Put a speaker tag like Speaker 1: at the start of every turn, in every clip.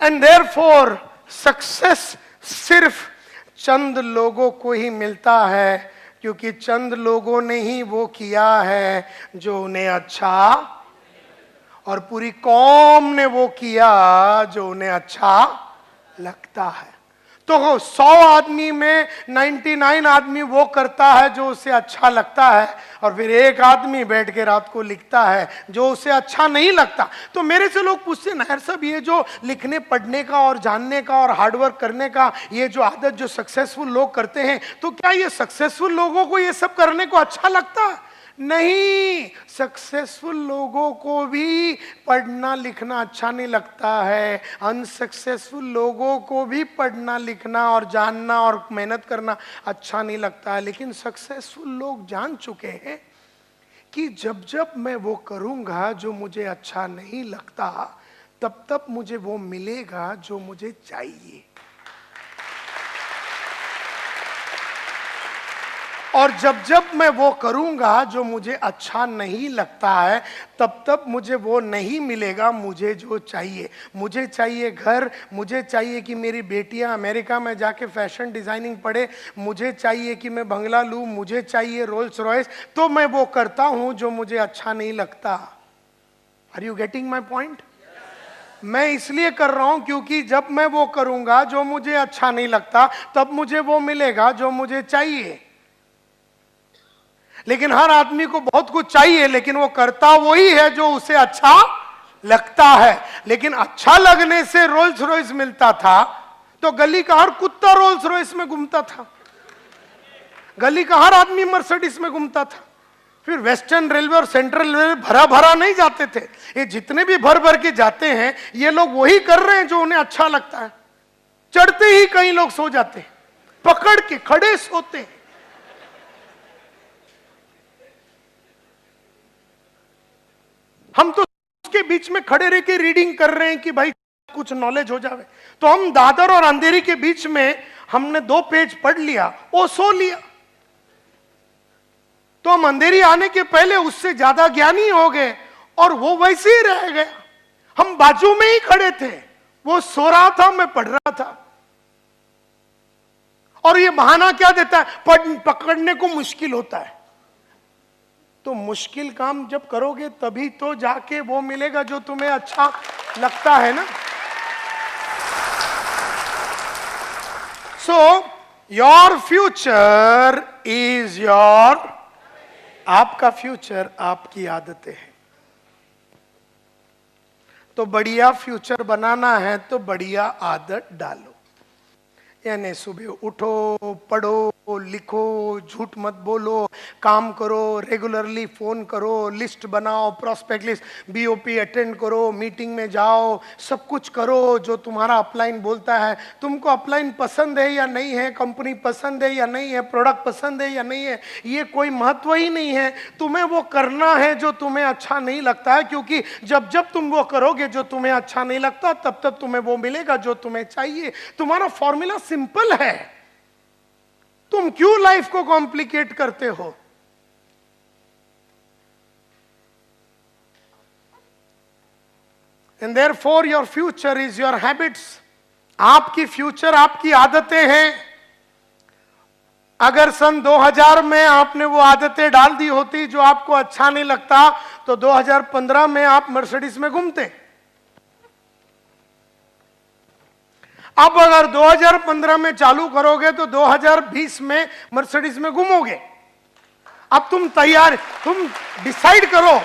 Speaker 1: And therefore success सिर्फ चंद लोगों को ही मिलता है, क्योंकि चंद लोगों ने ही वो किया है जो उन्हें अच्छा, और पूरी कौम ने वो किया जो उन्हें अच्छा लगता है। तो 100 आदमी में 99 आदमी वो करता है जो उसे अच्छा लगता है, और फिर एक आदमी बैठ के रात को लिखता है जो उसे अच्छा नहीं लगता। तो मेरे से लोग पूछते हैं, नायर साहब ये जो लिखने पढ़ने का और जानने का और हार्डवर्क करने का ये जो आदत जो सक्सेसफुल लोग करते हैं, तो क्या ये सक्सेसफुल लोगों को ये सब करने को अच्छा लगता है? नहीं, सक्सेसफुल लोगों को भी पढ़ना लिखना अच्छा नहीं लगता है, अनसक्सेसफुल लोगों को भी पढ़ना लिखना और जानना और मेहनत करना अच्छा नहीं लगता है। लेकिन सक्सेसफुल लोग जान चुके हैं कि जब जब मैं वो करूंगा जो मुझे अच्छा नहीं लगता, तब तब मुझे वो मिलेगा जो मुझे चाहिए, और जब जब मैं वो करूंगा जो मुझे अच्छा नहीं लगता है, तब तब मुझे वो नहीं मिलेगा मुझे जो चाहिए। मुझे चाहिए घर, मुझे चाहिए कि मेरी बेटियां अमेरिका में जाके फैशन डिजाइनिंग पढ़े, मुझे चाहिए कि मैं बंगला लूं, मुझे चाहिए रोल्स रॉयस, तो मैं वो करता हूं जो मुझे अच्छा नहीं लगता। Are you getting my point? मैं इसलिए कर रहा हूं क्योंकि जब मैं वो करूंगा जो मुझे अच्छा नहीं लगता, तब मुझे वो मिलेगा जो मुझे चाहिए। लेकिन हर आदमी को बहुत कुछ चाहिए, लेकिन वो करता वही है जो उसे अच्छा लगता है। लेकिन अच्छा लगने से रोल्स रॉयस मिलता था तो गली का हर कुत्ता रोल्स रॉयस में घूमता था, गली का हर आदमी मर्सिडीज में घूमता था। फिर वेस्टर्न रेलवे और सेंट्रल रेलवे भरा भरा नहीं जाते थे, ये जितने भी भर भर के जाते हैं ये लोग वही कर रहे हैं जो उन्हें अच्छा लगता है। चढ़ते ही कई लोग सो जाते हैं, पकड़ के खड़े सोते हैं। हम तो उसके बीच में खड़े रह के रीडिंग कर रहे हैं कि भाई कुछ नॉलेज हो जावे। तो हम दादर और अंधेरी के बीच में हमने 2 पेज पढ़ लिया, वो सो लिया, तो हम अंधेरी आने के पहले उससे ज्यादा ज्ञानी हो गए और वो वैसे ही रह गया। हम बाजू में ही खड़े थे, वो सो रहा था, मैं पढ़ रहा था। और ये बहाना क्या देता है? पकड़ने को मुश्किल होता है। तो मुश्किल काम जब करोगे तभी तो जाके वो मिलेगा जो तुम्हें अच्छा लगता है ना। So your future is your, आपका फ्यूचर आपकी आदतें हैं। तो बढ़िया फ्यूचर बनाना है तो बढ़िया आदत डालो, यानी सुबह उठो, पढ़ो, लिखो, झूठ मत बोलो, काम करो, रेगुलरली फोन करो, लिस्ट बनाओ, प्रोस्पेक्ट लिस्ट, बीओपी अटेंड करो, मीटिंग में जाओ, सब कुछ करो जो तुम्हारा अपलाइन बोलता है। तुमको अपलाइन पसंद है या नहीं है, कंपनी पसंद है या नहीं है, प्रोडक्ट पसंद है या नहीं है, ये कोई महत्व ही नहीं है। तुम्हें वो करना है जो तुम्हें अच्छा नहीं लगता है, क्योंकि जब जब तुम वो करोगे जो तुम्हें अच्छा नहीं लगता, तब तब तुम्हें वो मिलेगा जो तुम्हें चाहिए। तुम्हारा फॉर्मूला सिंपल है, तुम क्यों लाइफ को कॉम्प्लिकेट करते हो? And therefore your future is your habits. आपकी फ्यूचर आपकी आदतें हैं। अगर सन 2000 में आपने वो आदतें डाल दी होती जो आपको अच्छा नहीं लगता, तो 2015 में आप मर्सिडीज में घूमते। अब अगर 2015 में चालू करोगे तो 2020 में मर्सिडीज में घूमोगे। अब तुम तैयार, तुम डिसाइड करो,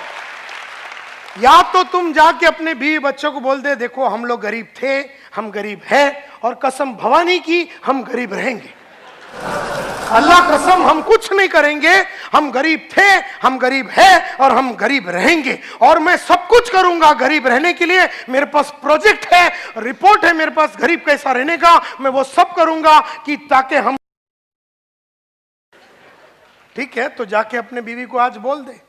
Speaker 1: या तो तुम जाके अपने बीवी बच्चों को बोल दे, देखो हम लोग गरीब थे, हम गरीब हैं, और कसम भवानी की हम गरीब रहेंगे, अल्लाह कसम हम कुछ नहीं करेंगे, हम गरीब थे, हम गरीब हैं और हम गरीब रहेंगे, और मैं सब कुछ करूंगा गरीब रहने के लिए। मेरे पास प्रोजेक्ट है, रिपोर्ट है मेरे पास गरीब कैसा रहने का, मैं वो सब करूंगा कि ताकि हम। ठीक है, तो जाके अपने बीवी को आज बोल दे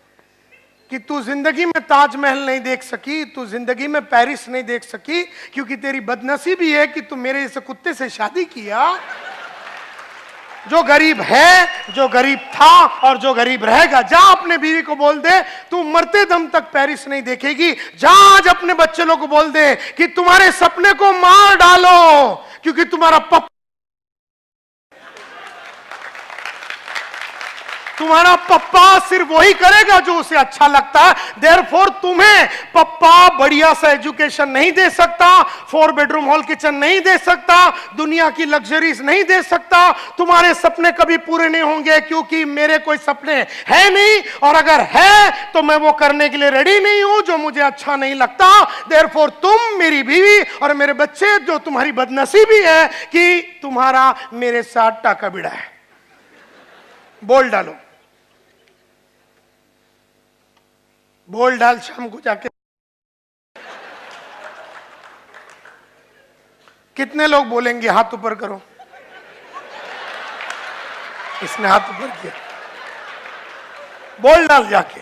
Speaker 1: कि तू जिंदगी में ताजमहल नहीं देख सकी, तू जिंदगी में पेरिस नहीं देख सकी, क्योंकि तेरी बदनसीबी है कि तू मेरे जैसे कुत्ते से शादी किया। जो गरीब है, जो गरीब था और जो गरीब रहेगा। जा अपने बीवी को बोल दे तू मरते दम तक पेरिस नहीं देखेगी। जा आज अपने बच्चे लोग को बोल दे कि तुम्हारे सपने को मार डालो, क्योंकि तुम्हारा पप्पा सिर्फ वही करेगा जो उसे अच्छा लगता है। देयरफॉर तुम्हें पप्पा बढ़िया सा एजुकेशन नहीं दे सकता, 4 बेडरूम हॉल किचन नहीं दे सकता, दुनिया की लग्जरीज नहीं दे सकता। तुम्हारे सपने कभी पूरे नहीं होंगे, क्योंकि मेरे कोई सपने है नहीं, और अगर है तो मैं वो करने के लिए रेडी नहीं हूं जो मुझे अच्छा नहीं लगता। देयरफॉर तुम, मेरी बीवी और मेरे बच्चे, जो तुम्हारी बदनसीबी है कि तुम्हारा मेरे साथ टाका बिड़ा है। बोल डालो, बोल डाल शाम को जाके। कितने लोग बोलेंगे? हाथ ऊपर करो। इसने हाथ ऊपर किया। बोल डाल जाके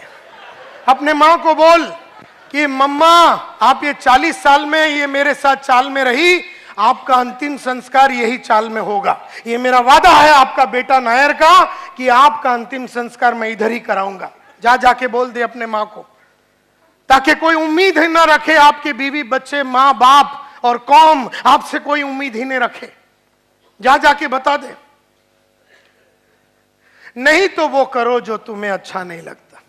Speaker 1: अपने मां को बोल कि मम्मा आप ये 40 साल में ये मेरे साथ चाल में रही, आपका अंतिम संस्कार यही चाल में होगा। ये मेरा वादा है आपका बेटा नायर का कि आपका अंतिम संस्कार मैं इधर ही कराऊंगा। जा जाके बोल दे अपने मां को, ताकि कोई उम्मीद ही ना रखे, आपके बीवी बच्चे मां बाप और कौम आपसे कोई उम्मीद ही नहीं रखे। जा जाके बता दे। नहीं तो वो करो जो तुम्हें अच्छा नहीं लगता।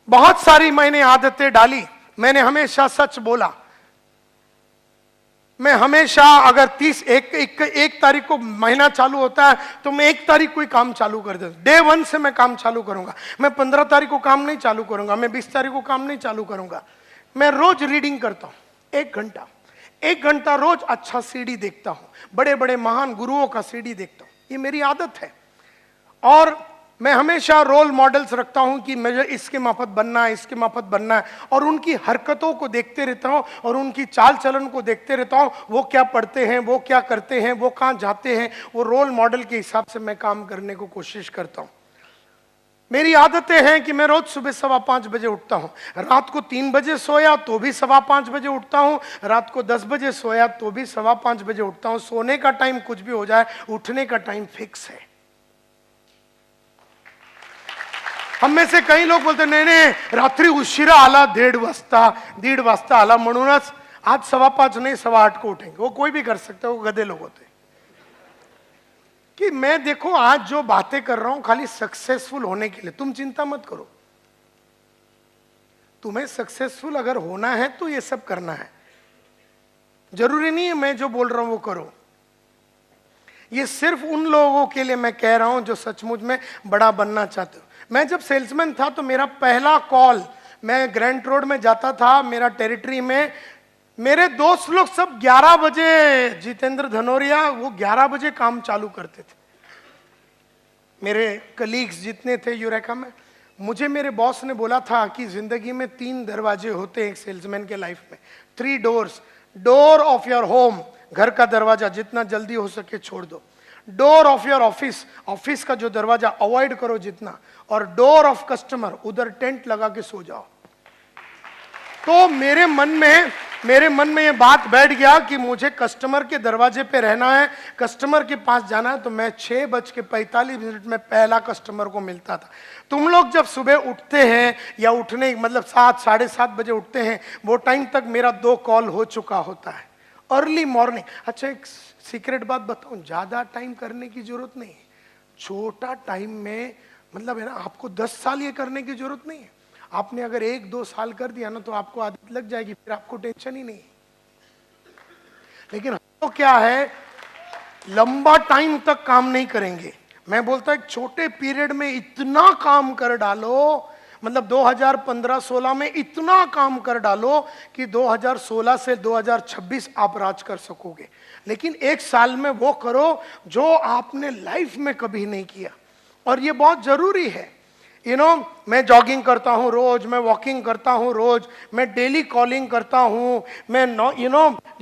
Speaker 1: बहुत सारी मैंने आदतें डाली, मैंने हमेशा सच बोला। मैं हमेशा अगर 1 तारीख को महीना चालू होता है तो मैं 1 तारीख को ही काम चालू कर देता हूं। डे 1 से मैं काम चालू करूंगा। मैं 15 तारीख को काम नहीं चालू करूंगा, मैं 20 तारीख को काम नहीं चालू करूंगा। मैं रोज रीडिंग करता हूं 1 घंटा रोज। अच्छा सीडी देखता हूं, बड़े बड़े महान गुरुओं का सीडी देखता हूं। ये मेरी आदत है। और मैं हमेशा रोल मॉडल्स रखता हूं कि मुझे इसके माफत बनना है, इसके माफत बनना है, और उनकी हरकतों को देखते रहता हूं और उनकी चाल चलन को देखते रहता हूं। वो क्या पढ़ते हैं, वो क्या करते हैं, वो कहां जाते हैं, वो रोल मॉडल के हिसाब से मैं काम करने को कोशिश करता हूं। मेरी आदतें हैं कि मैं रोज सुबह 5:15 बजे उठता हूं। रात को 3 बजे सोया तो भी 5:15 बजे उठता हूं। रात को 10 बजे सोया तो भी 5:15 बजे उठता हूं। सोने का टाइम कुछ भी हो जाए, उठने का टाइम फिक्स है। हम में से कई लोग बोलते नहीं रात्री उशिरा आला 1:30 वाजता आला म्हणूनच आज 5:15 नहीं 8:15 को उठेंगे। वो कोई भी कर सकते हो, वो गधे लोग होते। कि मैं देखो आज जो बातें कर रहा हूं खाली सक्सेसफुल होने के लिए, तुम चिंता मत करो। तुम्हें सक्सेसफुल अगर होना है तो ये सब करना है। जरूरी नहीं है मैं जो बोल रहा हूं वो करो। ये सिर्फ उन लोगों के लिए मैं कह रहा हूं जो सचमुच में बड़ा बनना चाहते हो। मैं जब सेल्समैन था तो मेरा पहला कॉल, मैं ग्रैंड रोड में जाता था, मेरा टेरिटरी में मेरे दोस्त लोग सब 11 बजे, जितेंद्र धनोरिया वो 11 बजे काम चालू करते थे। मेरे कलीग्स जितने थे यूरेका में, मुझे मेरे बॉस ने बोला था कि जिंदगी में 3 दरवाजे होते हैं एक सेल्समैन के लाइफ में, 3 doors. Door of your home, घर का दरवाजा जितना जल्दी हो सके छोड़ दो। Door of your office, office का जो दरवाजा अवॉइड करो जितना। और डोर ऑफ कस्टमर, उधर टेंट लगा के सो जाओ। तो मेरे मन में ये बात बैठ गया कि मुझे कस्टमर के दरवाजे पे रहना है, कस्टमर के पास जाना है। तो मैं 6:45 में पहला कस्टमर को मिलता था। तुम लोग जब सुबह उठते हैं या उठने मतलब 7 साढ़े 7 बजे उठते हैं, वो टाइम तक मेरा 2 कॉल हो चुका होता है। Early morning. अच्छा एक सीक्रेट बात बताऊं, ज्यादा टाइम करने की जरूरत नहीं है। छोटा टाइम में मतलब है ना, आपको 10 साल ये करने की जरूरत नहीं है। आपने अगर 1-2 साल कर दिया ना तो आपको आदत लग जाएगी, फिर आपको टेंशन ही नहीं। लेकिन तो क्या है, लंबा टाइम तक काम नहीं करेंगे। मैं बोलता एक छोटे पीरियड में इतना काम कर डालो, मतलब 2015-16 में इतना काम कर डालो कि 2016 से 2026 आप राज कर सकोगे। लेकिन 1 साल में वो करो जो आपने लाइफ में कभी नहीं किया। और ये बहुत जरूरी है। मैं जॉगिंग करता हूँ रोज, मैं वॉकिंग करता हूँ रोज, मैं डेली कॉलिंग करता हूँ, मैं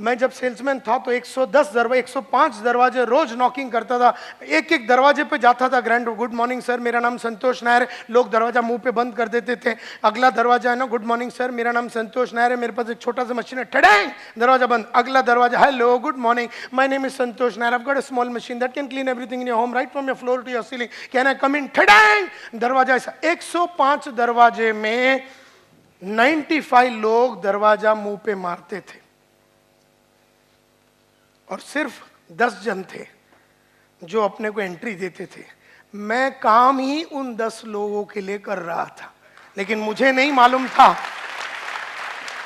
Speaker 1: मैं जब सेल्समैन था तो 110 दरवाजे 105 दरवाजे रोज नॉकिंग करता था। एक एक दरवाजे पे जाता था, ग्रैंड गुड मॉर्निंग सर मेरा नाम संतोष नायर, लोग दरवाजा मुंह पे बंद कर देते थे। अगला दरवाजा है ना, गुड मॉर्निंग सर मेरा नाम संतोष नायर है, मेरे पास एक छोटा सा मशीन है, ठड़ैंग दरवाजा बंद। अगला दरवाजा, hello good morning my name is Santosh Nair, I have got a small machine that can clean everything in your home right from your floor to your ceiling, can I come in, ठड़ैंग दरवाजा। ऐसा 105 दरवाजे में 95 लोग दरवाजा मुंह पे मारते थे और सिर्फ 10 जन थे जो अपने को एंट्री देते थे। मैं काम ही उन 10 लोगों के लिए कर रहा था, लेकिन मुझे नहीं मालूम था।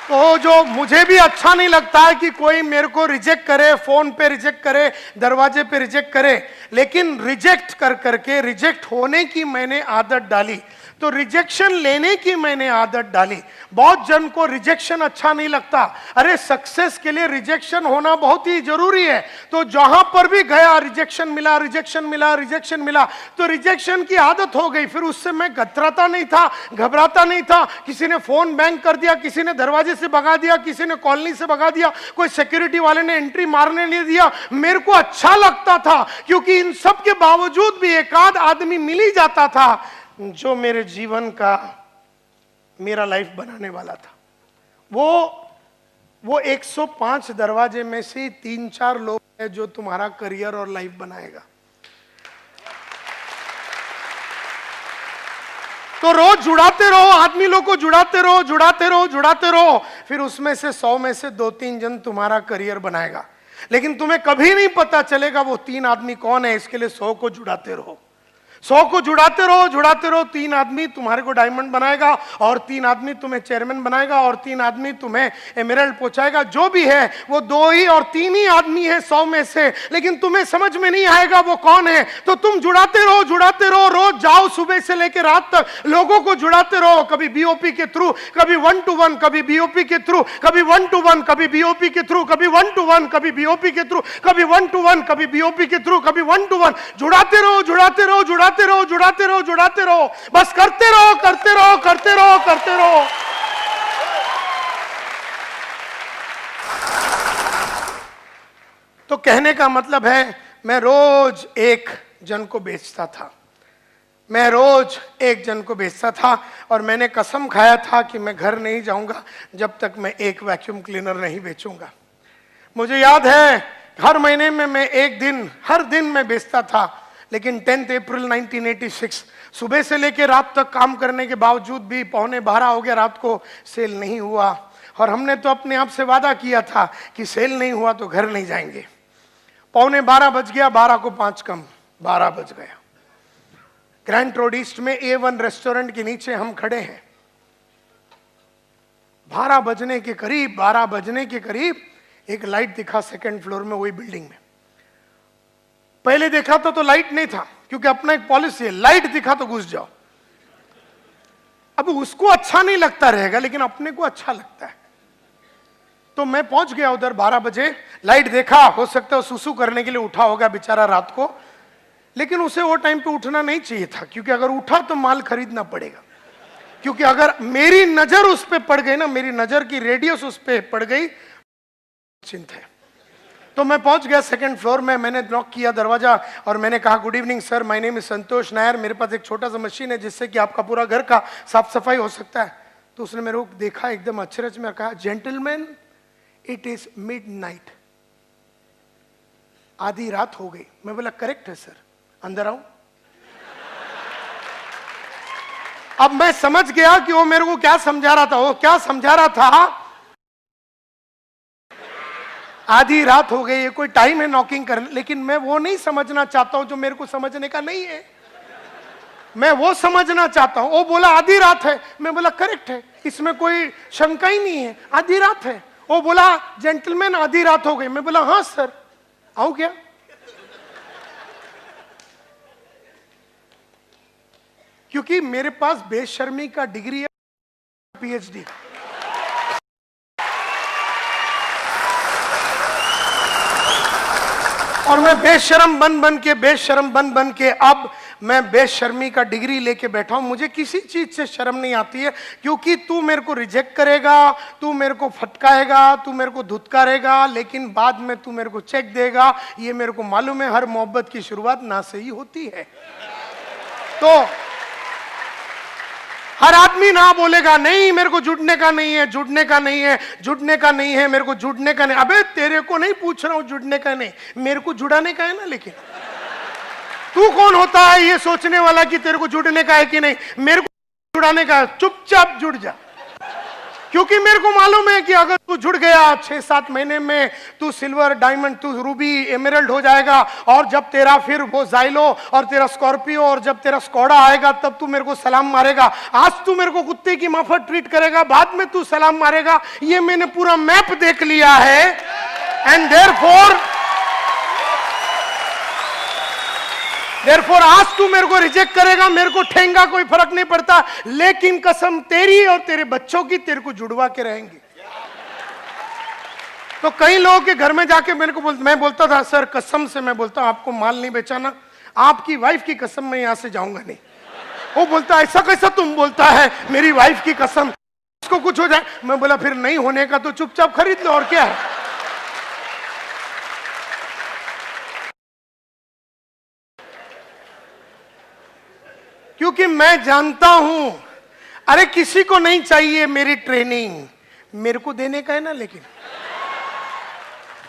Speaker 1: तो जो मुझे भी अच्छा नहीं लगता है कि कोई मेरे को रिजेक्ट करे, फोन पे रिजेक्ट करे, दरवाजे पे रिजेक्ट करे, लेकिन रिजेक्ट कर करके रिजेक्ट होने की मैंने आदत डाली, तो रिजेक्शन लेने की मैंने आदत डाली। बहुत जन को रिजेक्शन अच्छा नहीं लगता, अरे सक्सेस के लिए रिजेक्शन होना बहुत ही जरूरी है। तो जहां पर भी गया रिजेक्शन मिला, रिजेक्शन मिला, रिजेक्शन मिला, तो रिजेक्शन की आदत हो गई। फिर उससे मैं कतराता नहीं था, घबराता नहीं था। किसी ने फोन बैंग कर दिया, किसी ने दरवाजे से भगा दिया, किसी ने कॉलोनी से भगा दिया, कोई सिक्योरिटी वाले ने एंट्री मारने नहीं दिया, मेरे को अच्छा लगता था, क्योंकि इन सब के बावजूद भी एक आध आदमी मिल ही जाता था जो मेरे जीवन का, मेरा लाइफ बनाने वाला था। वो 105 दरवाजे में से 3-4 लोग हैं जो तुम्हारा करियर और लाइफ बनाएगा। तो रोज जुड़ाते रहो, आदमी लोग को जुड़ाते रहो, जुड़ाते रहो, जुड़ाते रहो, फिर उसमें से 100 में से 2-3 जन तुम्हारा करियर बनाएगा। लेकिन तुम्हें कभी नहीं पता चलेगा वो 3 आदमी कौन है, इसके लिए 100 को जुड़ाते रहो, 100 को जुड़ाते रहो, जुड़ाते रहो। 3 आदमी तुम्हारे को डायमंड बनाएगा, और 3 आदमी तुम्हें चेयरमैन बनाएगा, और 3 आदमी तुम्हें एमराल्ड पहुंचाएगा। जो भी है वो 2 ही और 3 ही आदमी है 100 में से, लेकिन तुम्हें समझ में नहीं आएगा वो कौन है। तो तुम जुड़ाते रहो, जुड़ाते रहो, रोज जाओ सुबह से लेकर रात तक लोगों को जुड़ाते रहो, कभी बीओपी के थ्रू, कभी 1-to-1, कभी बीओपी के थ्रू, कभी 1-to-1, कभी बीओपी के थ्रू, कभी 1-to-1, कभी बीओपी के थ्रू, कभी 1-to-1, कभी बीओपी के थ्रू, कभी 1-to-1। जुड़ाते रहो, जुड़ाते रहो, जुड़ाते रहो, जुड़ाते रहो, जुड़ाते रहो, बस करते रहो, करते रहो, करते रहो, करते रहो। तो कहने का मतलब है, मैं रोज एक जन को बेचता था, मैं रोज एक जन को बेचता था, और मैंने कसम खाया था कि मैं घर नहीं जाऊंगा जब तक मैं एक वैक्यूम क्लीनर नहीं बेचूंगा। मुझे याद है हर महीने में मैं एक दिन, हर दिन मैं बेचता था। लेकिन 10 अप्रैल 1986 सुबह से लेकर रात तक काम करने के बावजूद भी 11:15 हो गया रात को, सेल नहीं हुआ। और हमने तो अपने आप से वादा किया था कि सेल नहीं हुआ तो घर नहीं जाएंगे। 11:15 बज गया, 12 को 5 कम, 12 बज गया। ग्रैंड रोड ईस्ट में A1 रेस्टोरेंट के नीचे हम खड़े हैं। 12 बजने के करीब एक लाइट दिखा सेकंड फ्लोर में, वही बिल्डिंग में। पहले देखा तो लाइट नहीं था, क्योंकि अपना एक पॉलिसी है, लाइट दिखा तो घुस जाओ। अब उसको अच्छा नहीं लगता रहेगा, लेकिन अपने को अच्छा लगता है। तो मैं पहुंच गया उधर 12 बजे, लाइट देखा, हो सकता है सुसु करने के लिए उठा होगा बेचारा रात को, लेकिन उसे वो टाइम पे उठना नहीं चाहिए था, क्योंकि अगर उठा तो माल खरीदना पड़ेगा। क्योंकि अगर मेरी नजर उस पर पड़ गई ना, मेरी नजर की रेडियस उस पर पड़ गई, चिंता है। तो मैं पहुंच गया सेकंड फ्लोर में, मैंने नॉक किया दरवाजा और मैंने कहा, good evening sir, my name is Santosh Nair, मेरे पास एक छोटा सा मशीन है जिससे कि आपका पूरा घर का साफ सफाई हो सकता है। तो उसने मेरे को देखा एकदम अचरज में, कहा, जेंटलमैन इट इज मिडनाइट, आधी रात हो गई। मैं बोला, करेक्ट है सर, अंदर आऊं। अब मैं समझ गया कि वो मेरे को क्या समझा रहा था। वो क्या समझा रहा था, आधी रात हो गई है, कोई टाइम है नॉकिंग करने, लेकिन मैं वो नहीं समझना चाहता हूं जो मेरे को समझने का नहीं है। मैं वो समझना चाहता हूं। वो बोला आधी रात है, मैं बोला करेक्ट है, इसमें कोई शंका ही नहीं है, आधी रात है। वो बोला, जेंटलमैन आधी रात हो गई। मैं बोला, हाँ सर, आऊं क्या? क्योंकि मेरे पास बेशर्मी का डिग्री है, PhD। और मैं बेशरम बन बन के अब मैं बेशर्मी का डिग्री लेके बैठा हूं, मुझे किसी चीज से शर्म नहीं आती है, क्योंकि तू मेरे को रिजेक्ट करेगा, तू मेरे को फटकाएगा, तू मेरे को धुतकारेगा, लेकिन बाद में तू मेरे को चेक देगा। ये मेरे को मालूम है, हर मोहब्बत की शुरुआत ना से ही होती है। तो हर आदमी ना बोलेगा, नहीं मेरे को जुड़ने का नहीं है, जुड़ने का नहीं है, जुड़ने का नहीं है, मेरे को जुड़ने का नहीं। अबे तेरे को नहीं पूछ रहा हूं जुड़ने का नहीं, मेरे को जुड़ाने का है ना। लेकिन तू कौन होता है ये सोचने वाला कि तेरे को जुड़ने का है कि नहीं? मेरे को जुड़ाने का है, चुपचाप जुड़ जा, क्योंकि मेरे को मालूम है कि अगर तू जुड़ गया 6-7 महीने में तू सिल्वर, डायमंड, तू रूबी, एमराल्ड हो जाएगा। और जब तेरा फिर वो जाइलो और तेरा स्कॉर्पियो और जब तेरा स्कॉडा आएगा तब तू मेरे को सलाम मारेगा। आज तू मेरे को कुत्ते की माफक ट्रीट करेगा, बाद में तू सलाम मारेगा। ये मैंने पूरा मैप देख लिया है। एंड देयरफॉर आज तू मेरे को रिजेक्ट करेगा, मेरे को ठेंगा, कोई फर्क नहीं पड़ता, लेकिन कसम तेरी और तेरे बच्चों की तेरे को जुड़वा के रहेंगे। तो कई लोगों के घर में जाके मेरे को मैं बोलता था, सर कसम से मैं बोलता हूं आपको माल नहीं बेचाना, आपकी वाइफ की कसम मैं यहां से जाऊंगा नहीं। वो बोलता ऐसा कैसा तुम बोलता है, मेरी वाइफ की कसम, उसको कुछ हो जाए। मैं बोला फिर नहीं होने का तो चुपचाप खरीद लो, और क्या है। क्योंकि मैं जानता हूं, अरे किसी को नहीं चाहिए मेरी ट्रेनिंग, मेरे को देने का है ना। लेकिन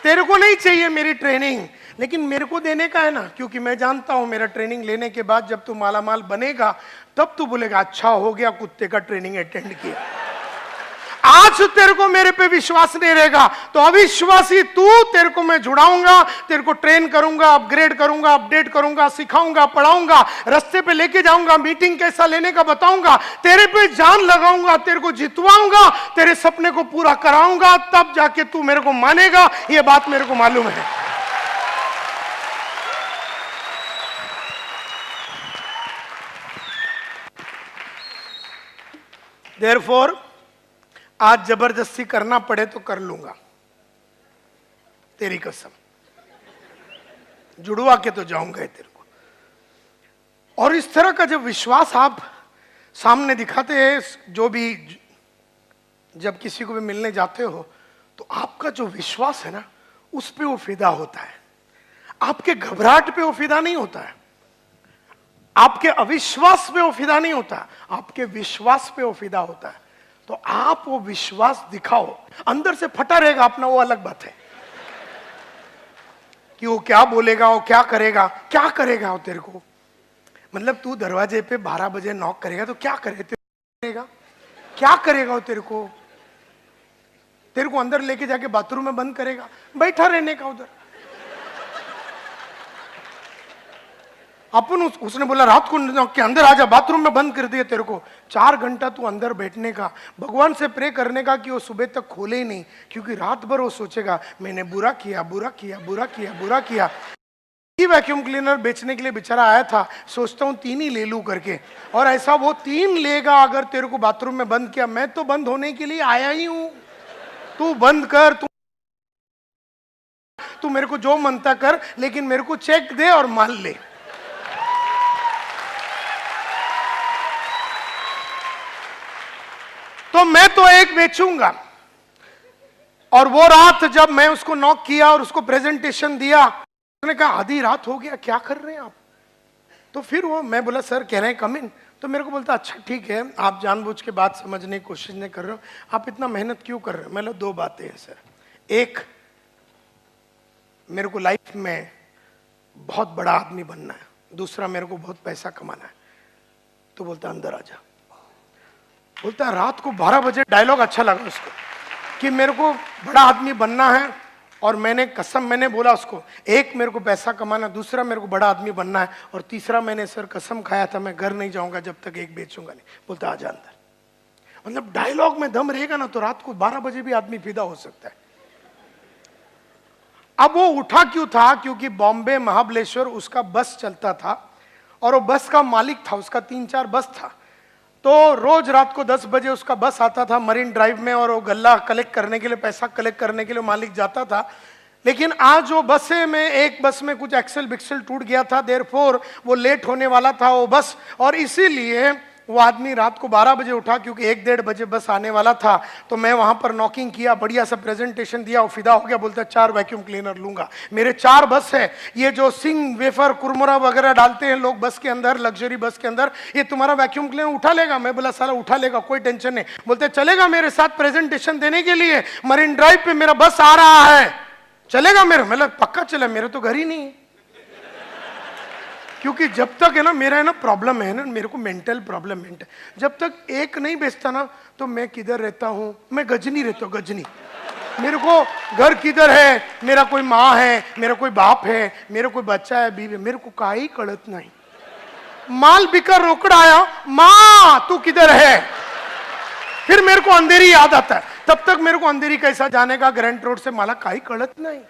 Speaker 1: तेरे को नहीं चाहिए मेरी ट्रेनिंग, लेकिन मेरे को देने का है ना। क्योंकि मैं जानता हूं मेरा ट्रेनिंग लेने के बाद जब तू मालामाल बनेगा तब तू बोलेगा अच्छा हो गया कुत्ते का ट्रेनिंग अटेंड किया। आज तेरे को मेरे पे विश्वास नहीं रहेगा तो अविश्वासी तू, तेरे को मैं जुड़ाऊंगा, तेरे को ट्रेन करूंगा, अपग्रेड करूंगा, अपडेट करूंगा, सिखाऊंगा, पढ़ाऊंगा, रास्ते पे लेके जाऊंगा, मीटिंग कैसा लेने का बताऊंगा, तेरे पे जान लगाऊंगा, तेरे को जितवाऊंगा, तेरे सपने को पूरा कराऊंगा, तब जाके तू मेरे को मानेगा। ये बात मेरे को मालूम है। देयरफॉर आज जबरदस्ती करना पड़े तो कर लूंगा, तेरी कसम, जुड़वा के तो जाऊंगा तेरे को। और इस तरह का जब विश्वास आप सामने दिखाते हैं, जो भी जब किसी को भी मिलने जाते हो, तो आपका जो विश्वास है ना उस पे वो फिदा होता है, आपके घबराहट पे वो फिदा नहीं होता है, आपके अविश्वास पे वो फिदा नहीं होता, आपके विश्वास पे वो फिदा होता है। तो आप वो विश्वास दिखाओ, अंदर से फटा रहेगा अपना, वो अलग बात है कि वो क्या बोलेगा, वो क्या करेगा, क्या करेगा वो तेरे को। मतलब तू दरवाजे पे 12 बजे नॉक करेगा तो क्या करेगा, क्या करेगा वो तेरे को अंदर लेके जाके बाथरूम में बंद करेगा, बैठा रहने का उधर। अपन उसने बोला रात को नॉक के अंदर आजा, बाथरूम में बंद कर दिया तेरे को। 4 घंटा तू अंदर बैठने का, भगवान से प्रे करने का कि वो सुबह तक खोले ही नहीं, क्योंकि रात भर वो सोचेगा मैंने बुरा किया, बुरा किया, बुरा किया, बुरा किया। वैक्यूम क्लीनर बेचने के लिए बेचारा आया था, सोचता हूं 3 ही ले लूं करके, और ऐसा वो 3 लेगा अगर तेरे को बाथरूम में बंद किया। मैं तो बंद होने के लिए आया ही हूं, तू बंद कर, तू मेरे को जो मनता कर, लेकिन मेरे को चेक दे और माल ले। तो मैं तो एक बेचूंगा। और वो रात जब मैं उसको नॉक किया और उसको प्रेजेंटेशन दिया, उसने कहा आधी रात हो गया, क्या कर रहे हैं आप। तो फिर वो, मैं बोला सर कह रहे हैं कम इन। तो मेरे को बोलता अच्छा ठीक है, आप जानबूझ के बात समझने की कोशिश नहीं कर रहे हो, आप इतना मेहनत क्यों कर रहे हो। मतलब 2 बातें हैं सर, एक मेरे को लाइफ में बहुत बड़ा आदमी बनना है, दूसरा मेरे को बहुत पैसा कमाना है। तो बोलता अंदर आ जा। बोलता रात को 12 बजे, डायलॉग अच्छा लगा उसको कि मेरे को बड़ा आदमी बनना है, और मैंने बोला उसको, एक मेरे को पैसा कमाना, दूसरा मेरे को बड़ा आदमी बनना है, और तीसरा मैंने सर कसम खाया था मैं घर नहीं जाऊंगा जब तक एक बेचूंगा नहीं। बोलता आजा अंदर। मतलब डायलॉग में दम रहेगा ना तो रात को 12 बजे भी आदमी फिदा हो सकता है। अब वो उठा क्यों था, क्योंकि बॉम्बे महाबलेश्वर उसका बस चलता था, और वो बस का मालिक था, उसका 3-4 बस था। तो रोज रात को 10 बजे उसका बस आता था मरीन ड्राइव में, और वो गल्ला कलेक्ट करने के लिए, पैसा कलेक्ट करने के लिए मालिक जाता था। लेकिन आज जो बसें में, एक बस में कुछ एक्सल बिक्सल टूट गया था, देयरफॉर वो लेट होने वाला था वो बस, और इसीलिए वो आदमी रात को 12 बजे उठा क्योंकि 1-1:30 बजे बस आने वाला था। तो मैं वहां पर नॉकिंग किया, बढ़िया सा प्रेजेंटेशन दिया, वो फिदा हो गया, बोलता 4 वैक्यूम क्लीनर लूंगा। मेरे 4 बस है, ये जो सिंग वेफर कुरमुरा वगैरह डालते हैं लोग बस के अंदर, लग्जरी बस के अंदर, ये तुम्हारा वैक्यूम क्लीनर उठा लेगा? मैं बोला साला उठा लेगा, कोई टेंशन नहीं। बोलते चलेगा मेरे साथ प्रेजेंटेशन देने के लिए, मरीन ड्राइव पे मेरा बस आ रहा है, चलेगा मेरा? मतलब पक्का चला, मेरे तो घर ही नहीं है। क्योंकि जब तक है ना, मेरा है ना प्रॉब्लम है ना, मेरे को मेंटल प्रॉब्लम है, जब तक एक नहीं बेचता ना, तो मैं किधर रहता हूं? मैं गजनी रहता हूं, गजनी। मेरे को घर किधर है, मेरा कोई माँ है, मेरा कोई बाप है, मेरा कोई बच्चा है, बीवी, मेरे को काई कड़त नहीं। माल बिका रोकड़ा आया, माँ तू किधर है? फिर मेरे को अंधेरी याद आता है, तब तक मेरे को अंधेरी कैसा जाने का ग्रैंड रोड से, मला काही कळत नाही,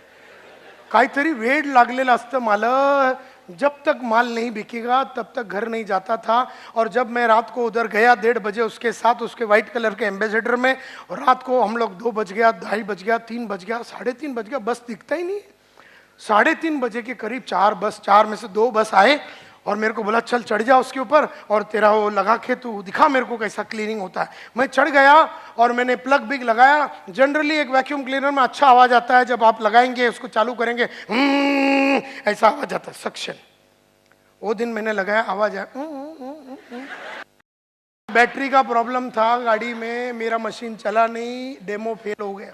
Speaker 1: काहीतरी वेड लागलेला असतं मला। जब तक माल नहीं बिकेगा तब तक घर नहीं जाता था। और जब मैं रात को उधर गया 1:30 बजे उसके साथ, उसके व्हाइट कलर के एम्बेसडर में, और रात को हम लोग 2 बज गया, 2:30 बज गया, 3 बज गया, 3:30 बज गया, बस दिखता ही नहीं। 3:30 बजे के करीब 4 बस, 4 में से 2 बस आए और मेरे को बोला चल चढ़ जा उसके ऊपर और तेरा वो लगा के तू दिखा मेरे को कैसा क्लीनिंग होता है। मैं चढ़ गया और मैंने प्लग बिग लगाया। जनरली एक वैक्यूम क्लीनर में अच्छा आवाज आता है, जब आप लगाएंगे उसको चालू करेंगे ऐसा आवाज आता है, सक्शन। वो दिन मैंने लगाया, आवाज आया। बैटरी का प्रॉब्लम था गाड़ी में, मेरा मशीन चला नहीं, डेमो फेल हो गया।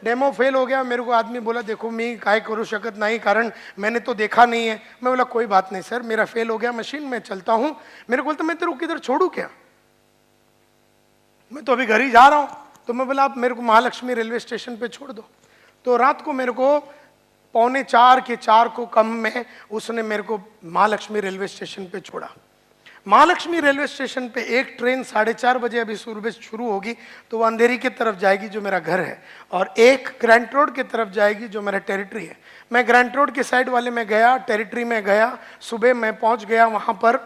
Speaker 1: डेमो फेल हो गया। मेरे को आदमी बोला देखो मी काय करू शकत नहीं, कारण मैंने तो देखा नहीं है। मैं बोला कोई बात नहीं सर, मेरा फेल हो गया मशीन, मैं चलता हूं। मेरे को बोलता मैं तेरे को किधर छोड़ू क्या, मैं तो अभी घर ही जा रहा हूं। तो मैं बोला आप मेरे को महालक्ष्मी रेलवे स्टेशन पे छोड़ दो। तो रात को मेरे को 3:45 के 4 को कम में उसने मेरे को महालक्ष्मी रेलवे स्टेशन पे छोड़ा। महालक्ष्मी रेलवे स्टेशन पे एक ट्रेन 4:30 बजे अभी सुबह शुरू होगी, तो वो अंधेरी की तरफ जाएगी जो मेरा घर है, और एक ग्रैंट रोड की तरफ जाएगी जो मेरा टेरिटरी है। मैं ग्रैंट रोड के साइड वाले में गया, टेरिटरी में गया। सुबह मैं पहुंच गया वहां पर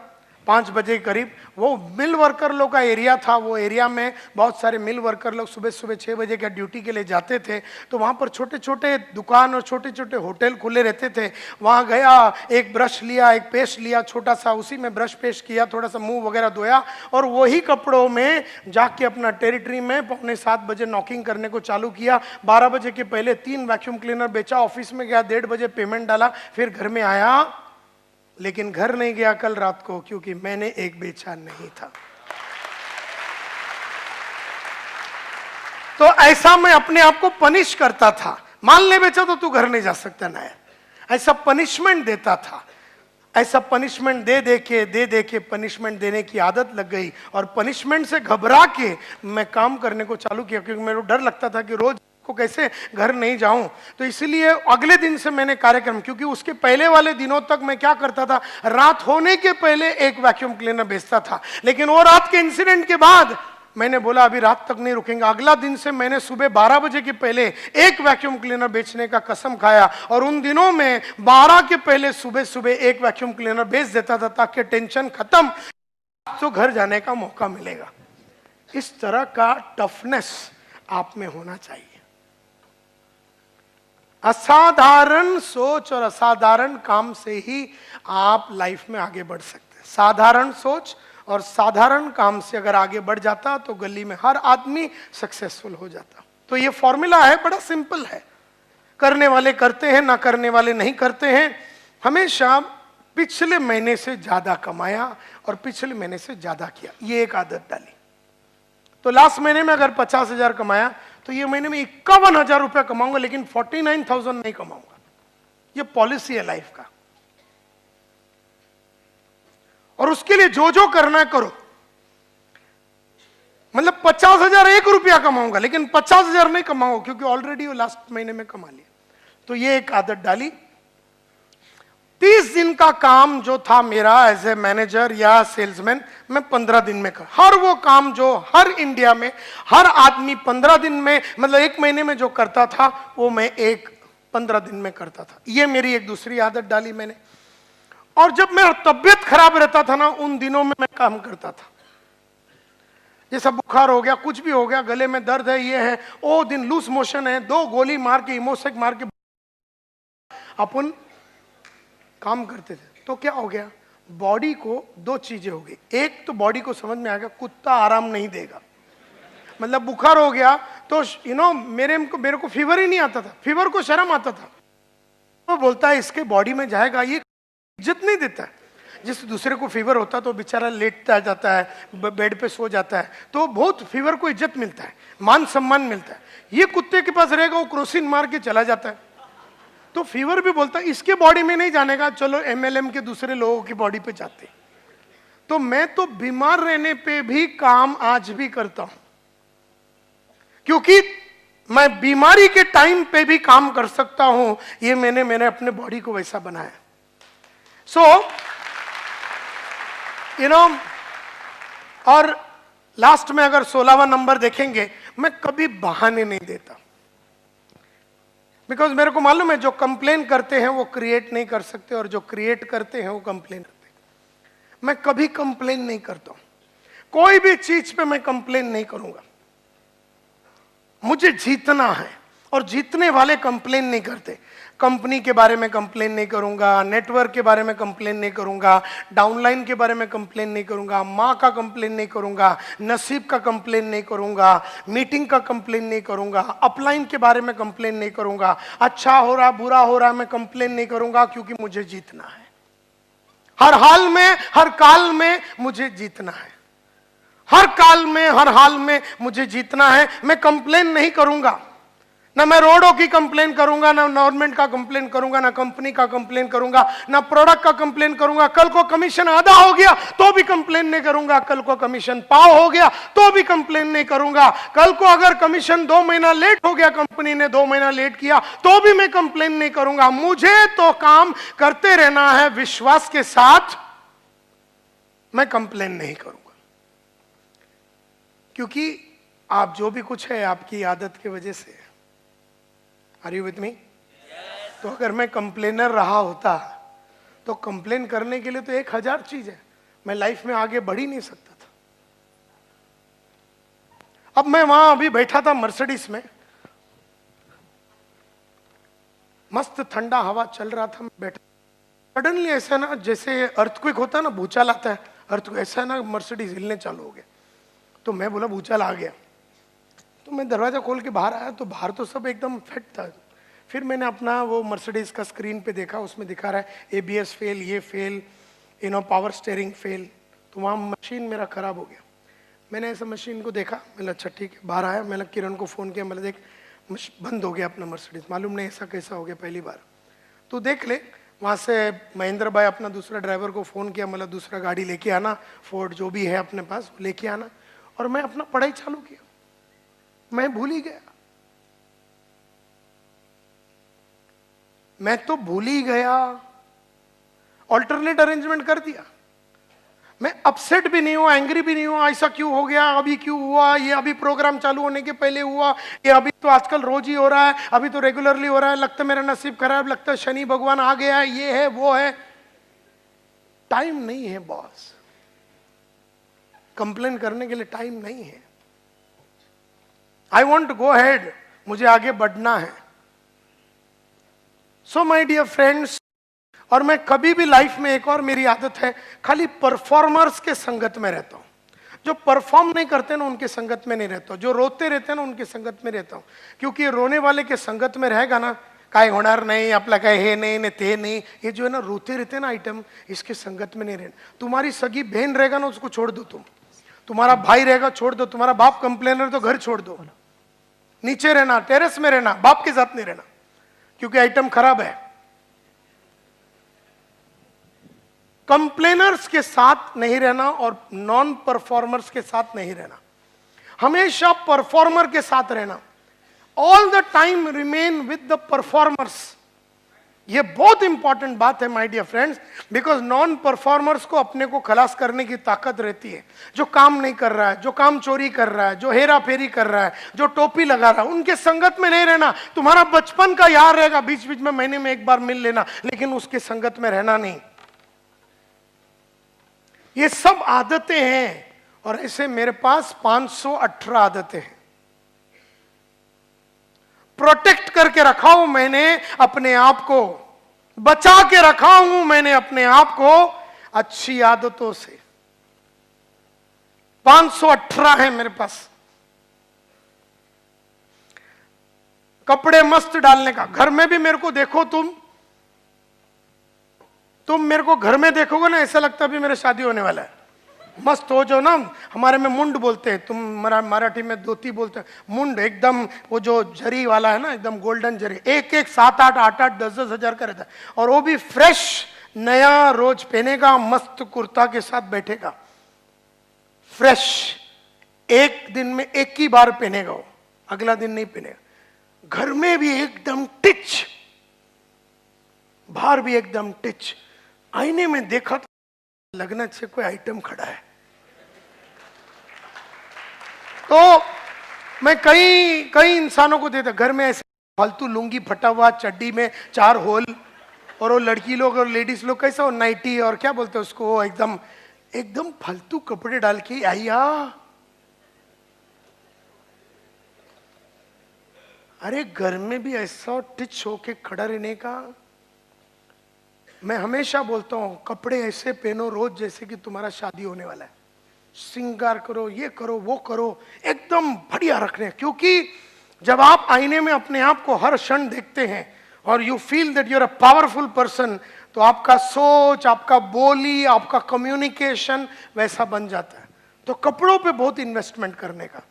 Speaker 1: 5 बजे करीब। वो मिल वर्कर लोग का एरिया था, वो एरिया में बहुत सारे मिल वर्कर लोग सुबह सुबह 6 बजे का ड्यूटी के लिए जाते थे। तो वहाँ पर छोटे छोटे दुकान और छोटे छोटे होटल खुले रहते थे। वहाँ गया, एक ब्रश लिया, एक पेस्ट लिया छोटा सा, उसी में ब्रश पेस्ट किया, थोड़ा सा मुंह वगैरह धोया, और वही कपड़ों में जाके अपना टेरिटरी में 6:45 बजे नॉकिंग करने को चालू किया। 12 बजे के पहले 3 वैक्यूम क्लीनर बेचा, ऑफिस में गया, 1:30 बजे पेमेंट डाला, फिर घर में आया। लेकिन घर नहीं गया कल रात को, क्योंकि मैंने एक बेचा नहीं था। तो ऐसा मैं अपने आप को पनिश करता था। माल नहीं बेचा तो तू घर नहीं जा सकता ना यार, ऐसा पनिशमेंट देता था। ऐसा पनिशमेंट दे दे के पनिशमेंट देने की आदत लग गई, और पनिशमेंट से घबरा के मैं काम करने को चालू किया, क्योंकि मेरे को डर लगता था कि रोज को कैसे घर नहीं जाऊं। तो इसलिए अगले दिन से मैंने कार्यक्रम, क्योंकि उसके पहले वाले दिनों तक मैं क्या करता था, रात होने के पहले एक वैक्यूम क्लीनर बेचता था। लेकिन वो रात के इंसिडेंट के बाद मैंने बोला अभी रात तक नहीं रुकेंगे। अगला दिन से मैंने सुबह 12 बजे के पहले एक वैक्यूम क्लीनर बेचने का कसम खाया, और उन दिनों में 12 के पहले सुबह सुबह एक वैक्यूम क्लीनर बेच देता था, ताकि टेंशन खत्म, तो घर जाने का मौका मिलेगा। इस तरह का टफनेस आप में होना चाहिए। असाधारण सोच और असाधारण काम से ही आप लाइफ में आगे बढ़ सकते हैं। साधारण सोच और साधारण काम से अगर आगे बढ़ जाता तो गली में हर आदमी सक्सेसफुल हो जाता। तो ये फॉर्मूला है, बड़ा सिंपल है। करने वाले करते हैं, ना करने वाले नहीं करते हैं। हमेशा पिछले महीने से ज्यादा कमाया और पिछले महीने से ज्यादा किया, ये एक आदत डाली। तो लास्ट महीने में अगर 50,000 कमाया तो ये महीने में 51,000 रुपया कमाऊंगा, लेकिन 49,000 नहीं कमाऊंगा। ये पॉलिसी है लाइफ का। और उसके लिए जो जो करना है करो। मतलब 50,000 1 रुपया कमाऊंगा, लेकिन 50,000 नहीं कमाऊंगा, क्योंकि ऑलरेडी वो लास्ट महीने में कमा लिया। तो ये एक आदत डाली। 30 दिन का काम जो था मेरा एज ए मैनेजर या सेल्समैन, मैं 15 दिन में कर। हर वो काम जो हर इंडिया में हर आदमी 15 दिन में, मतलब 1 महीने में जो करता था, वो मैं 15 दिन में करता था। ये मेरी एक दूसरी आदत डाली मैंने। और जब मेरा तबियत खराब रहता था ना, उन दिनों में मैं काम करता था। जैसा बुखार हो गया, कुछ भी हो गया, गले में दर्द है, ये है, ओ दिन लूज मोशन है, 2 गोली मार के इमोसेक मार के अपन काम करते थे तो क्या हो गया, बॉडी को दो चीजें हो गई। एक तो बॉडी को समझ में आ गया कुत्ता आराम नहीं देगा, मतलब बुखार हो गया तो मेरे को फीवर ही नहीं आता था, फीवर को शर्म आता था। वो बोलता है इसके बॉडी में जाएगा, ये इज्जत नहीं देता है। जिस दूसरे को फीवर होता है तो बेचारा लेटता जाता है, बेड पे सो जाता है, तो बहुत फीवर को इज्जत मिलता है, मान सम्मान मिलता है। ये कुत्ते के पास रहेगा, वो क्रोसिन मार के चला जाता है। तो फीवर भी बोलता है इसके बॉडी में नहीं जाने का, चलो एमएलएम के दूसरे लोगों की बॉडी पे जाते। तो मैं तो बीमार रहने पे भी काम आज भी करता हूं, क्योंकि मैं बीमारी के टाइम पे भी काम कर सकता हूं। ये मैंने अपने बॉडी को वैसा बनाया। और लास्ट में अगर 16वां नंबर देखेंगे, मैं कभी बहाने नहीं देता, बिकॉज मेरे को मालूम है जो कंप्लेन करते हैं वो क्रिएट नहीं कर सकते, और जो क्रिएट करते हैं वो कंप्लेन करते हैं। मैं कभी कंप्लेन नहीं करता हूं, कोई भी चीज पे मैं कंप्लेन नहीं करूंगा। मुझे जीतना है, और जीतने वाले कंप्लेन नहीं करते। कंपनी के बारे में कंप्लेन नहीं करूंगा, नेटवर्क के बारे में कंप्लेन नहीं करूंगा, डाउनलाइन के बारे में कंप्लेन नहीं करूंगा, माँ का कंप्लेन नहीं करूंगा, नसीब का कंप्लेन नहीं करूंगा, मीटिंग का कंप्लेन नहीं करूंगा, अपलाइन के बारे में कंप्लेन नहीं करूंगा, अच्छा हो रहा बुरा हो रहा मैं कंप्लेन नहीं करूंगा, क्योंकि मुझे जीतना है। हर हाल में हर काल में मुझे जीतना है, हर काल में हर हाल में मुझे जीतना है। मैं कंप्लेन नहीं करूंगा, ना मैं रोडों की कंप्लेन करूंगा, ना गवर्नमेंट का कंप्लेन करूंगा, ना कंपनी का कंप्लेन करूंगा, ना प्रोडक्ट का कंप्लेन करूंगा। कल को कमीशन आधा हो गया तो भी कंप्लेन नहीं करूंगा, कल को कमीशन पाव हो गया तो भी कंप्लेन नहीं करूंगा, कल को अगर कमीशन 2 महीना लेट हो गया, कंपनी ने 2 महीना लेट किया तो भी मैं कंप्लेन नहीं करूंगा। मुझे तो काम करते रहना है विश्वास के साथ, मैं कंप्लेन नहीं करूंगा, क्योंकि आप जो भी कुछ है आपकी आदत की वजह से। Are you with me? तो अगर मैं कंप्लेनर रहा होता तो कंप्लेन करने के लिए तो 1000 चीज है, मैं लाइफ में आगे बढ़ ही नहीं सकता था। अब मैं वहां अभी बैठा था मर्सिडीज में, मस्त ठंडा हवा चल रहा था, मैं बैठा, सडनली ऐसा ना जैसे अर्थक्वेक होता है ना, भूचाल आता है, अर्थक्वेक ऐसा ना मर्सिडीज हिलने चालू हो गया। तो मैं बोला भूचाल आ गया, तो मैं दरवाजा खोल के बाहर आया तो बाहर तो सब एकदम फिट था। फिर मैंने अपना वो मर्सिडीज का स्क्रीन पे देखा, उसमें दिखा रहा है एबीएस फेल, ये फेल, पावर स्टीयरिंग फेल। तो वहाँ मशीन मेरा खराब हो गया। मैंने ऐसा मशीन को देखा, मैंने अच्छा ठीक है, बाहर आया, मैंने किरण को फ़ोन किया, मैंने देख बंद हो गया अपना मर्सिडीज, मालूम नहीं ऐसा कैसा हो गया पहली बार, तो देख ले। वहाँ से महेंद्र भाई अपना दूसरा ड्राइवर को फ़ोन किया, मतलब दूसरा गाड़ी लेके आना, फोर्ड जो भी है अपने पास लेके आना, और मैं अपना पढ़ाई चालू किया। मैं भूल ही गया, मैं तो भूल ही गया, ऑल्टरनेट अरेंजमेंट कर दिया। मैं अपसेट भी नहीं हुआ, एंग्री भी नहीं हुआ, ऐसा क्यों हो गया, अभी क्यों हुआ, ये अभी प्रोग्राम चालू होने के पहले हुआ, ये अभी तो आजकल रोज ही हो रहा है, अभी तो रेगुलरली हो रहा है, लगता है मेरा नसीब खराब, लगता है शनि भगवान आ गया है, ये है वो है। टाइम नहीं है बॉस, कंप्लेन करने के लिए टाइम नहीं है। I want to go ahead, मुझे आगे बढ़ना है। सो माई डियर फ्रेंड्स, और मैं कभी भी लाइफ में, एक और मेरी आदत है, खाली परफॉर्मर्स के संगत में रहता हूं। जो परफॉर्म नहीं करते ना उनके संगत में नहीं रहता हूं, जो रोते रहते हैं ना उनके संगत में रहता हूं, क्योंकि रोने वाले के संगत में रहेगा ना, काय होणार नहीं, आपला काय हे नहीं ने ते नहीं, ये जो है ना रोते रहते हैं ना आइटम, इसके संगत में नहीं रहना। तुम्हारी सगी बहन रहेगा ना उसको छोड़ दो, तुम्हारा भाई रहेगा छोड़ दो, तुम्हारा बाप कंप्लेनर तो घर छोड़ दो, नीचे रहना, टेरेस में रहना, बाप के साथ नहीं रहना, क्योंकि आइटम खराब है। कंप्लेनर्स के साथ नहीं रहना और नॉन परफॉर्मर्स के साथ नहीं रहना, हमेशा परफॉर्मर के साथ रहना। All the time remain with the performers. ये बहुत इंपॉर्टेंट बात है my dear friends, because non performers को अपने को खलास करने की ताकत रहती है। जो काम नहीं कर रहा है, जो काम चोरी कर रहा है, जो हेरा फेरी कर रहा है, जो टोपी लगा रहा है, उनके संगत में नहीं रहना। तुम्हारा बचपन का यार रहेगा, बीच बीच में महीने में एक बार मिल लेना, लेकिन उसके संगत में रहना नहीं। ये सब आदतें हैं, और ऐसे मेरे पास 518 आदतें हैं। प्रोटेक्ट करके रखा हूं मैंने अपने आप को। बचा के रखा हूं मैंने अपने आप को अच्छी आदतों से। 518 है मेरे पास। कपड़े मस्त डालने का, घर में भी मेरे को देखो, तुम मेरे को घर में देखोगे ना, ऐसा लगता भी मेरे शादी होने वाला है। मस्त हो जो ना, हमारे में मुंड बोलते हैं, तुम मराठी में धोती बोलते हैं, मुंड एकदम वो जो जरी वाला है ना, एकदम गोल्डन जरी, एक 7-8, 8-8, 10-10 हजार का रहता है, और वो भी फ्रेश नया रोज पहनेगा, मस्त कुर्ता के साथ बैठेगा, फ्रेश, एक दिन में एक ही बार पहनेगा वो, अगला दिन नहीं पहनेगा। घर में भी एकदम टिच, बाहर भी एकदम टिच। आईने में देखा तो लगना चाहिए कोई आइटम खड़ा है। तो मैं कई इंसानों को देता, घर में ऐसे फालतू लुंगी फटा हुआ, चड्डी में 4 होल, और वो लड़की लोग और लेडीज लोग कैसा, वो नाइटी और क्या बोलते हैं उसको, एकदम फालतू कपड़े डाल के आइया। अरे घर में भी ऐसा टिच होके खड़ा रहने का। मैं हमेशा बोलता हूं, कपड़े ऐसे पहनो रोज जैसे कि तुम्हारा शादी होने वाला है। श्रृंगार करो, ये करो, वो करो, एकदम बढ़िया रखने। क्योंकि जब आप आईने में अपने आप को हर क्षण देखते हैं और you feel that you are a powerful person, तो आपका सोच, आपका बोली, आपका कम्युनिकेशन वैसा बन जाता है। तो कपड़ों पे बहुत इन्वेस्टमेंट करने का,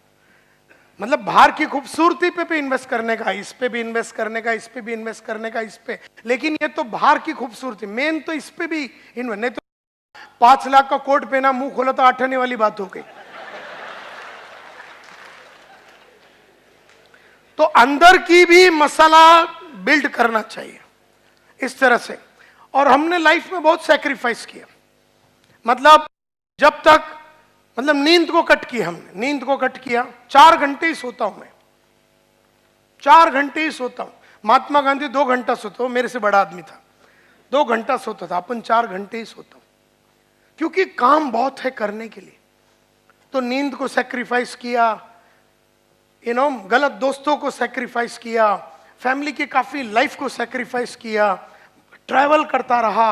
Speaker 1: मतलब बाहर की खूबसूरती पे भी इन्वेस्ट करने का, इस पे भी इन्वेस्ट करने का, इस पे भी इन्वेस्ट करने का, इस पे। लेकिन ये तो बाहर की खूबसूरती, मेन तो इस पे भी इन्वेस्ट। नहीं तो 5 लाख का कोट पहना, मुंह खोला तो 8 आने वाली बात हो गई। तो अंदर की भी मसाला बिल्ड करना चाहिए इस तरह से। और हमने लाइफ में बहुत सैक्रिफाइस किया, मतलब जब तक, मतलब नींद को कट किया हमने, नींद को कट किया। 4 घंटे ही सोता हूं मैं, 4 घंटे ही सोता हूं। महात्मा गांधी 2 घंटा सोता, मेरे से बड़ा आदमी था, 2 घंटा सोता था, अपन 4 घंटे ही सोता हूं। क्योंकि काम बहुत है करने के लिए, तो नींद को सैक्रिफाइस किया, गलत दोस्तों को सैक्रिफाइस किया, फैमिली की काफी लाइफ को सैक्रिफाइस किया, ट्रैवल करता रहा,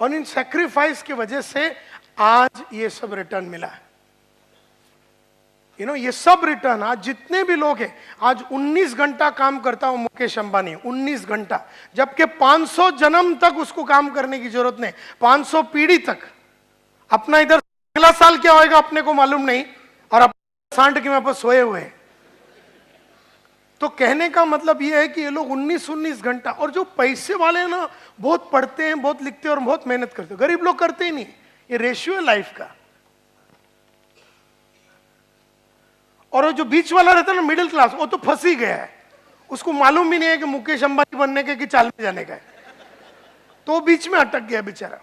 Speaker 1: और इन सैक्रिफाइस की वजह से आज ये सब रिटर्न मिला है। ये सब रिटर्न, आज जितने भी लोग हैं, आज 19 घंटा काम करता हूं मुकेश अंबानी, 19 घंटा, जबकि 500 जन्म तक उसको काम करने की जरूरत नहीं, 500 पीढ़ी तक। अपना इधर अगला साल क्या होएगा अपने को मालूम नहीं, और अपने सांड के में सोए हुए हैं। तो कहने का मतलब ये है कि ये लोग 19 घंटा, और जो पैसे वाले हैं ना, बहुत पढ़ते हैं, बहुत लिखते हैं और बहुत मेहनत करते हैं, गरीब लोग करते ही नहीं। ये रेशियो है लाइफ का। और वो जो बीच वाला रहता है ना, मिडिल क्लास, वो तो फंस ही गया है, उसको मालूम भी नहीं है कि मुकेश अंबानी बनने के कि चाल में जाने का है, तो बीच में अटक गया बेचारा।